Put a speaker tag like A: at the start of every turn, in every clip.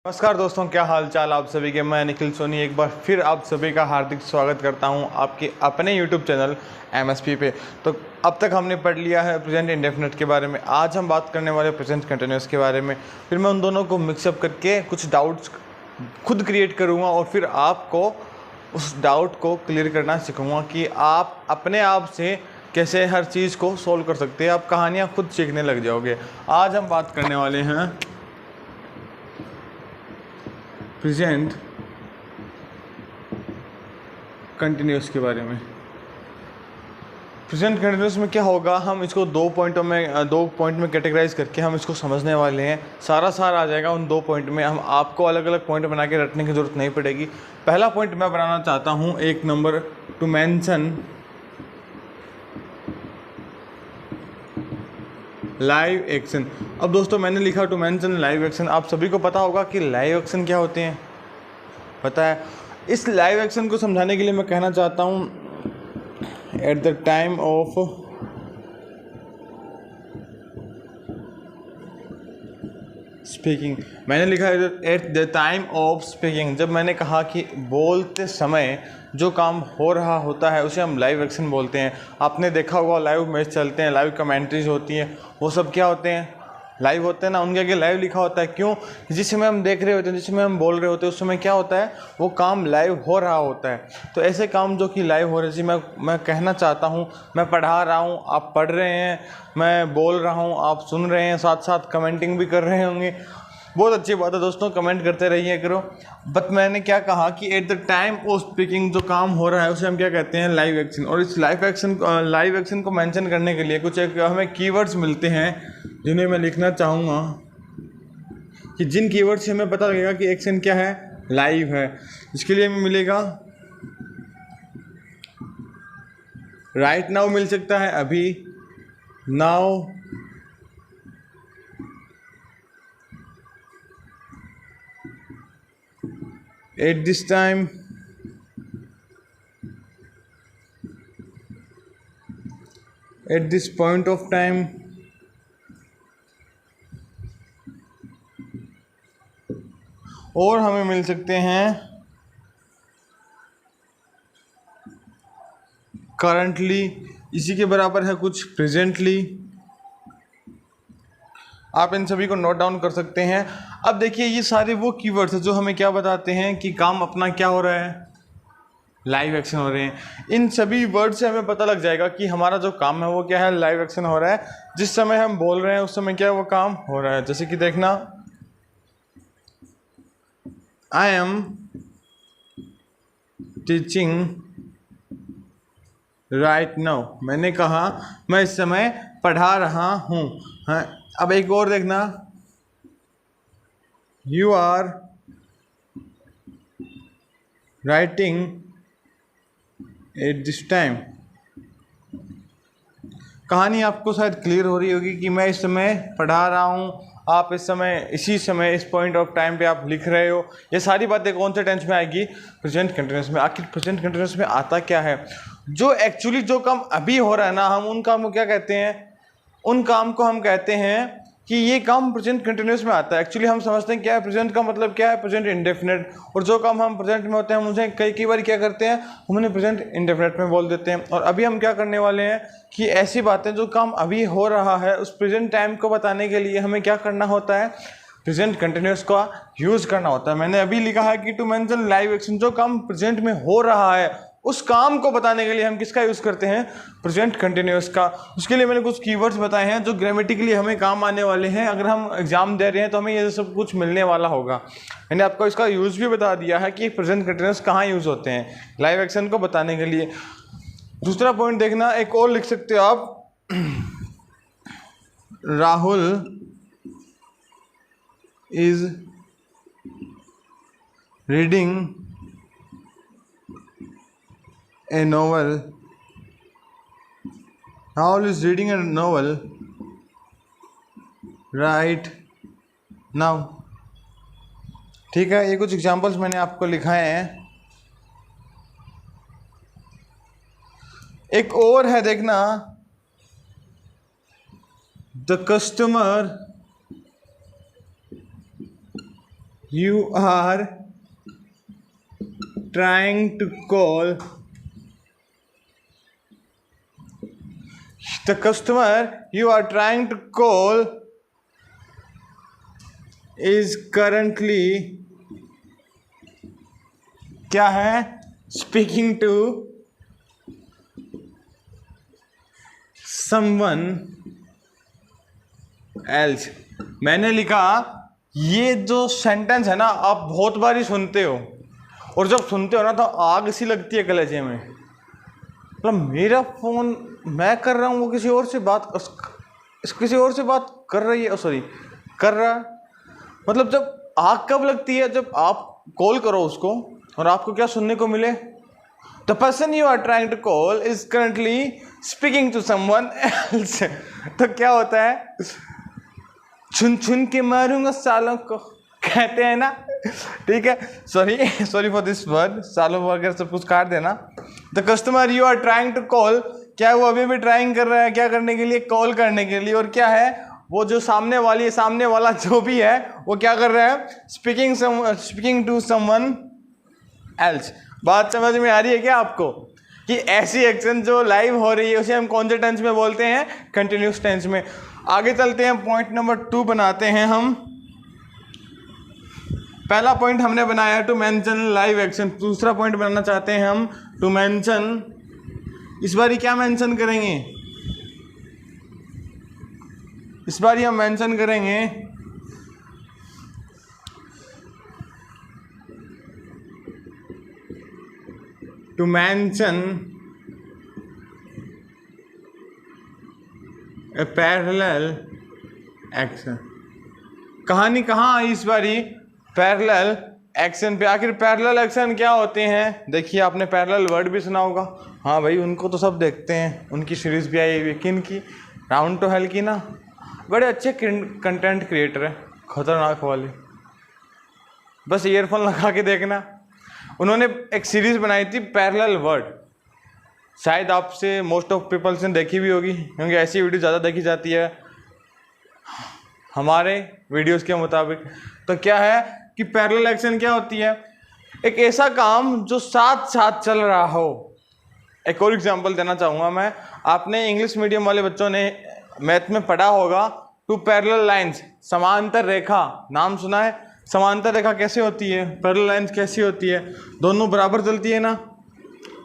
A: नमस्कार दोस्तों, क्या हाल चाल आप सभी के। मैं निखिल सोनी एक बार फिर आप सभी का हार्दिक स्वागत करता हूं आपके अपने YouTube चैनल MSP पे। तो अब तक हमने पढ़ लिया है प्रेजेंट इंडेफिनिट के बारे में। आज हम बात करने वाले प्रेजेंट कंटिन्यूस के बारे में। फिर मैं उन दोनों को मिक्सअप करके कुछ डाउट्स खुद क्रिएट करूँगा और फिर आपको उस डाउट को क्लियर करना सिखाऊँगा कि आप अपने आप से कैसे हर चीज़ को सोल्व कर सकते हैं। आप कहानियाँ खुद सीखने लग जाओगे। आज हम बात करने वाले हैं प्रेजेंट कंटिन्यूस के बारे में। प्रेजेंट कंटिन्यूस में क्या होगा, हम इसको दो पॉइंट में कैटेगराइज करके हम इसको समझने वाले हैं। सारा सार आ जाएगा उन 2 पॉइंट में। हम आपको अलग अलग पॉइंट बना के रटने की ज़रूरत नहीं पड़ेगी। पहला पॉइंट मैं बनाना चाहता हूँ, एक number two mention live action. अब दोस्तों मैंने लिखा टू मेंशन लाइव एक्शन। आप सभी को पता होगा कि लाइव एक्शन क्या होते हैं, पता है। इस लाइव एक्शन को समझाने के लिए मैं कहना चाहता हूँ at the time of speaking. मैंने लिखा है at the time of speaking. जब मैंने कहा कि बोलते समय जो काम हो रहा होता है उसे हम लाइव एक्शन बोलते हैं। आपने देखा होगा लाइव मैच चलते हैं, लाइव कमेंट्रीज होती हैं, वो सब क्या होते हैं, लाइव होते हैं ना। उनके आगे लाइव लिखा होता है। क्यों? जिस समय हम देख रहे होते हैं, जिस समय हम बोल रहे होते हैं, उस समय क्या होता है, वो काम लाइव हो रहा होता है। तो ऐसे काम जो कि लाइव हो रहे हैं, मैं कहना चाहता हूँ, मैं पढ़ा रहा हूँ, आप पढ़ रहे हैं, मैं बोल रहा हूँ, आप सुन रहे हैं, साथ साथ कमेंटिंग भी कर रहे होंगे। बहुत अच्छी बात है दोस्तों, कमेंट करते रहिए करो। बट मैंने क्या कहा कि at the time of speaking जो काम हो रहा है उसे हम क्या कहते हैं, लाइव एक्शन। और इस लाइव एक्शन को मेंशन करने के लिए कुछ एक हमें कीवर्ड्स मिलते हैं जिन्हें मैं लिखना चाहूँगा कि जिन कीवर्ड से हमें पता लगेगा कि एक्शन क्या है, लाइव है। इसके लिए हमें मिलेगा राइट नाउ, मिल सकता है अभी, now, eight this time, at this point of time, और हमें मिल सकते हैं करंटली। इसी के बराबर है कुछ प्रेजेंटली। आप इन सभी को नोट डाउन कर सकते हैं। अब देखिए, ये सारे वो कीवर्ड्स हैं जो हमें क्या बताते हैं कि काम अपना क्या हो रहा है, लाइव एक्शन हो रहे हैं। इन सभी वर्ड से हमें पता लग जाएगा कि हमारा जो काम है वो क्या है, लाइव एक्शन हो रहा है। जिस समय हम बोल रहे हैं उस समय क्या वो काम हो रहा है। जैसे कि देखना, I am teaching right now. मैंने कहा मैं इस समय पढ़ा रहा हूँ। हाँ, अब एक और देखना, you are writing at this time. कहानी आपको शायद क्लियर हो रही होगी कि मैं इस समय पढ़ा रहा हूँ, आप इस समय इसी समय इस पॉइंट ऑफ टाइम पे आप लिख रहे हो। ये सारी बातें कौन से टेंस में आएगी, प्रेजेंट कंटिन्यूस में। आखिर प्रेजेंट कंटिन्यूस में आता क्या है, जो एक्चुअली जो काम अभी हो रहा है ना, हम उन काम को क्या कहते हैं, उन काम को हम कहते हैं कि ये काम प्रेजेंट कंटिन्यूस में आता है। एक्चुअली हम समझते हैं क्या है प्रेजेंट का मतलब, क्या है प्रेजेंट इंडेफिनिट। और जो काम हम प्रेजेंट में होते हैं हम उसे कई बार क्या करते हैं, हम उन्हें प्रेजेंट इंडेफिनिट में बोल देते हैं। और अभी हम क्या करने वाले हैं कि ऐसी बातें जो काम अभी हो रहा है उस प्रेजेंट टाइम को बताने के लिए हमें क्या करना होता है, प्रेजेंट कंटिन्यूस का यूज़ करना होता है। मैंने अभी लिखा है कि टू मेंशन लाइव एक्शन, जो काम प्रेजेंट में हो रहा है उस काम को बताने के लिए हम किसका यूज़ करते हैं, प्रेजेंट कंटिन्यूस का। उसके लिए मैंने कुछ कीवर्ड्स बताए हैं जो ग्रामेटिकली हमें काम आने वाले हैं। अगर हम एग्जाम दे रहे हैं तो हमें ये सब कुछ मिलने वाला होगा। मैंने आपको इसका यूज़ भी बता दिया है कि प्रेजेंट कंटिन्यूस कहाँ यूज़ होते हैं, लाइव एक्शन को बताने के लिए। दूसरा पॉइंट देखना, एक और लिख सकते हो आप, Rahul is reading a novel. Rahul is reading a novel right now. ठीक है, ये कुछ एग्जांपल्स मैंने आपको लिखाए हैं। एक और है देखना, the customer you are trying to call the customer you are trying to call is currently क्या है, स्पीकिंग टू someone else। मैंने लिखा ये जो सेंटेंस है ना आप बहुत बार ही सुनते हो, और जब सुनते हो ना तो आग सी लगती है कलेजे में। मतलब मेरा फ़ोन मैं कर रहा हूँ, वो किसी और से बात कर रही है, सॉरी कर रहा है। मतलब जब आग कब लगती है, जब आप कॉल करो उसको और आपको क्या सुनने को मिले, the person you are trying to call is currently speaking to someone else. तो क्या होता है, चुन चुन के मारूंगा सालों को, कहते हैं ना, ठीक है। सॉरी फॉर दिस वर्ड, सालों वगैरह सब कुछ काट देना। The customer you are trying to call, क्या वो अभी भी ट्राइंग कर रहा है, क्या करने के लिए, कॉल करने के लिए। और क्या है, वो जो सामने वाला जो भी है वो क्या कर रहा है, स्पीकिंग टू समवन एल्स। बात समझ में आ रही है क्या आपको, कि ऐसी एक्शन जो लाइव हो रही है उसे हम कौन से टेंस में बोलते हैं, कंटिन्यूस टेंस में। आगे चलते हैं, पॉइंट नंबर 2 बनाते हैं हम। पहला पॉइंट हमने बनाया टू मेंशन लाइव एक्शन, दूसरा पॉइंट बनाना चाहते हैं हम टू मेंशन। इस बार क्या मेंशन करेंगे, इस बार हम मेंशन करेंगे to mention a parallel action. कहानी कहाँ आई इस बारी, पैरेलल एक्शन पे। आखिर पैरेलल एक्शन क्या होते हैं, देखिए आपने पैरेलल वर्ड भी सुना होगा। हाँ भाई, उनको तो सब देखते हैं, उनकी सीरीज भी आई हुई है। किन की, राउंड टू हेल की ना, बड़े अच्छे कंटेंट क्रिएटर है, खतरनाक वाले। बस ईयरफोन लगा के देखना, उन्होंने एक सीरीज बनाई थी पैरेलल वर्ड। शायद आपसे मोस्ट ऑफ पीपल्स ने देखी भी होगी, क्योंकि ऐसी वीडियो ज़्यादा देखी जाती है हमारे वीडियोस के मुताबिक। तो क्या है कि पैरेलल एक्शन क्या होती है, एक ऐसा काम जो साथ साथ चल रहा हो। एक और एग्जांपल देना चाहूँगा मैं, आपने इंग्लिश मीडियम वाले बच्चों ने मैथ में पढ़ा होगा टू पैरेलल लाइंस, समांतर रेखा, नाम सुना है। समांतर रेखा कैसे होती है, पैरेलल लाइंस कैसी होती है, दोनों बराबर चलती है ना,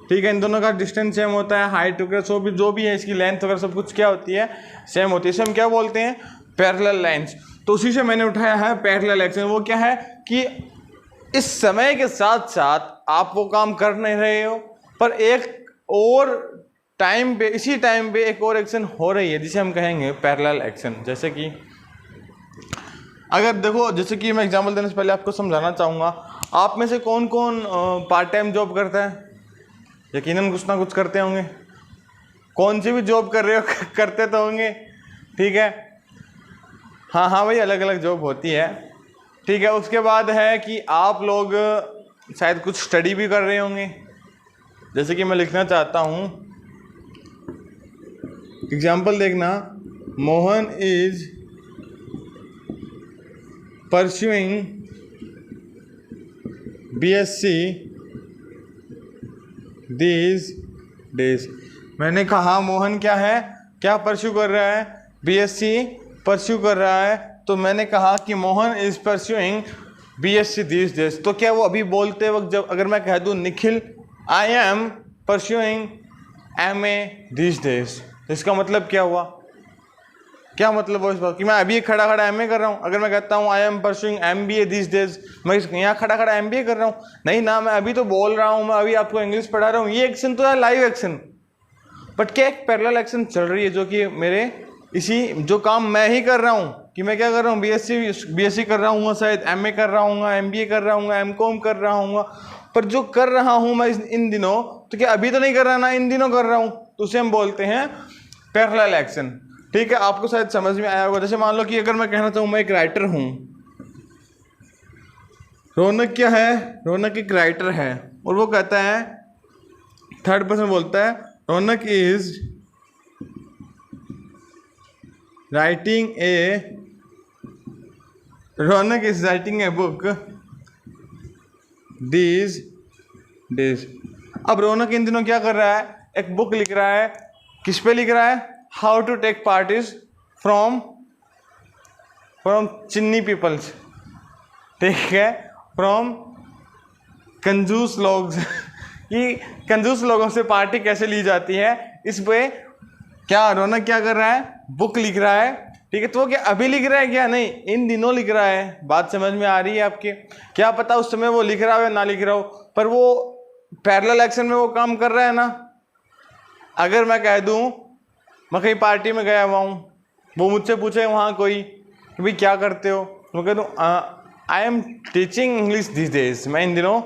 A: ठीक है। इन दोनों का डिस्टेंस सेम होता है, हाइट वगैरह जो भी है, इसकी लेंथ वगैरह सब कुछ क्या होती है, सेम होती है। इसे हम क्या बोलते हैं, पैरेलल लाइंस। तो उसी से मैंने उठाया है पैरेलल एक्शन। वो क्या है कि इस समय के साथ साथ आप वो काम कर नहीं रहे हो, पर एक और टाइम पे, इसी टाइम पे एक और एक्शन हो रही है, जिसे हम कहेंगे पैरेलल एक्शन। जैसे कि अगर देखो, जैसे कि मैं एग्जांपल देने से पहले आपको समझाना चाहूँगा, आप में से कौन कौन पार्ट टाइम जॉब करता है, यकीनन कुछ ना कुछ करते होंगे। कौन सी भी जॉब कर रहे हो करते तो होंगे, ठीक है। हाँ भाई, अलग अलग जॉब होती है, ठीक है। उसके बाद है कि आप लोग शायद कुछ स्टडी भी कर रहे होंगे। जैसे कि मैं लिखना चाहता हूँ, एग्जाम्पल देखना, Mohan is pursuing BSc these days। मैंने कहा मोहन क्या है, क्या परस्यू कर रहा है, BSc परस्यू कर रहा है। तो मैंने कहा कि Mohan is pursuing BSc these days। तो क्या वो अभी बोलते वक्त, जब अगर मैं कह दूँ Nikhil I am pursuing MA these days, तो इसका मतलब क्या हुआ, क्या मतलब वो इस बात कि मैं अभी खड़ा MA कर रहा हूँ। अगर मैं कहता हूँ I am pursuing MBA these days, मैं यहाँ खड़ा MBA कर रहा हूँ, नहीं ना, मैं अभी तो बोल रहा हूँ, मैं अभी आपको इंग्लिश पढ़ा रहा हूँ। ये एक्शन तो है लाइव एक्शन, बट क्या एक पैरेलल एक्शन चल रही है, जो कि मेरे इसी जो काम मैं ही कर रहा हूँ, कि मैं क्या कर रहा हूँ, BSc कर रहा हूँ, शायद MA कर रहा हूँ, MBA कर रहा हूँ, MCOM कर रहा हूँ, पर जो कर रहा हूँ मैं इन दिनों, तो क्या अभी तो नहीं कर रहा ना, इन दिनों कर रहा हूँ, तो उसे हम बोलते हैं पैरेलल एक्शन, ठीक है। आपको शायद समझ में आया होगा। जैसे मान लो कि अगर मैं कहना चाहूँ मैं एक राइटर हूँ, रौनक क्या है, रौनक एक राइटर है, और वो कहता है, थर्ड पर्सन बोलता है, Raunak is writing a book these days। अब रौनक इन दिनों क्या कर रहा है, एक बुक लिख रहा है। किस पे लिख रहा है? How to take parties from चिन्नी पीपल्स, ठीक है, फ्रॉम कंजूस लोग कि कंजूस लोगों से पार्टी कैसे ली जाती है, इस पे क्या रौनक क्या कर रहा है, बुक लिख रहा है, ठीक है। तो वो क्या अभी लिख रहा है क्या? नहीं, इन दिनों लिख रहा है। बात समझ में आ रही है आपके? क्या पता उस समय वो लिख रहा हो या ना लिख रहा हो, पर वो पैरेलल एक्शन में वो काम कर रहा है ना। अगर मैं कह दूं मैं कहीं पार्टी में गया हुआ हूँ, वो मुझसे पूछे वहाँ कोई कि भाई क्या करते हो, मैं कह दूँ I am teaching English this days, मैं इन दिनों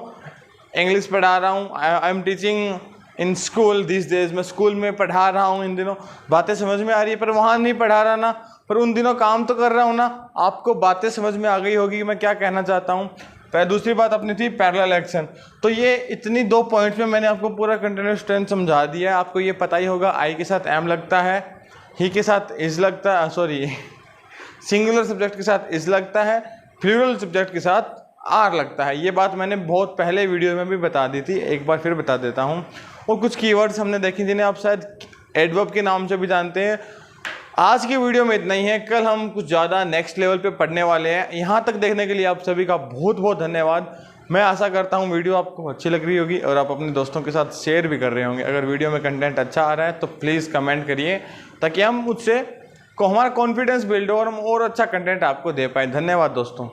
A: इंग्लिश पढ़ा रहा हूँ। I am teaching in school this days, मैं स्कूल में पढ़ा रहा हूँ इन दिनों। बातें समझ में आ रही है, पर वहाँ नहीं पढ़ा रहा ना, पर उन दिनों काम तो कर रहा हूँ ना। आपको बातें समझ में आ गई होगी कि मैं क्या कहना चाहता हूँ। फिर दूसरी बात अपनी थी पैरेलल एक्शन। तो ये इतनी 2 पॉइंट्स में मैंने आपको पूरा कंटिन्यूअस टेंस समझा दिया है। आपको ये पता ही होगा आई के साथ एम लगता है, ही के साथ इज लगता है, सॉरी सिंगुलर सब्जेक्ट के साथ इज लगता है, प्लूरल सब्जेक्ट के साथ आर लगता है। ये बात मैंने बहुत पहले वीडियो में भी बता दी थी, एक बार फिर बता देता हूँ। और कुछ कीवर्ड्स हमने देखे जिन्हें आप शायद एडवर्ब के नाम से भी जानते हैं। आज की वीडियो में इतना ही है, कल हम कुछ ज़्यादा नेक्स्ट लेवल पे पढ़ने वाले हैं। यहाँ तक देखने के लिए आप सभी का बहुत बहुत धन्यवाद। मैं आशा करता हूँ वीडियो आपको अच्छी लग रही होगी और आप अपने दोस्तों के साथ शेयर भी कर रहे होंगे। अगर वीडियो में कंटेंट अच्छा आ रहा है तो प्लीज़ कमेंट करिए, ताकि हम मुझसे हमारा कॉन्फिडेंस बिल्ड हो और हम और अच्छा कंटेंट आपको दे पाएँ। धन्यवाद दोस्तों।